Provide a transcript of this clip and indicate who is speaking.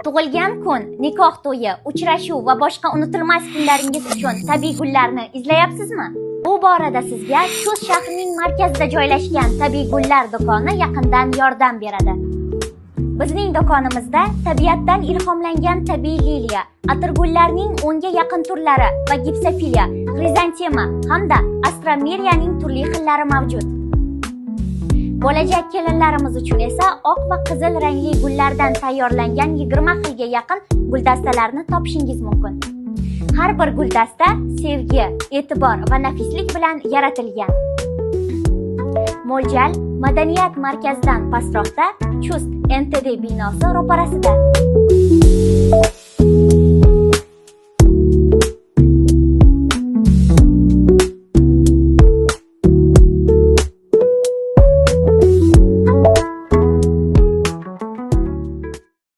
Speaker 1: Tug'ilgan kun, nikoh to'yi, uchrashuv va boshqa unutilmas kunlaringiz uchun tabiiy gullarni izlayapsizmi? Bu borada sizga Chust shahrining markazida joylashgan tabiiy gullar do'koni yaqindan yordam beradi. Bizning do'konimizda tabiatdan ilhomlangan tabiiy liliya, atirgullarning 10 ga yaqin turlari va gipsofiliya, xrizantema hamda astrameriyaning turli xillari mavjud. Bo'lajak kelinlarimiz uchun esa oq va qizil rangli gullardan tayyorlangan 20 xilga yaqin guldastalarni topishingiz mumkin. Har bir guldasta sevgi, e'tibor va nafislik bilan yaratilgan. Mo'ljal madaniyat markazidan pastroqda Chust NTD binosi ro'parasida.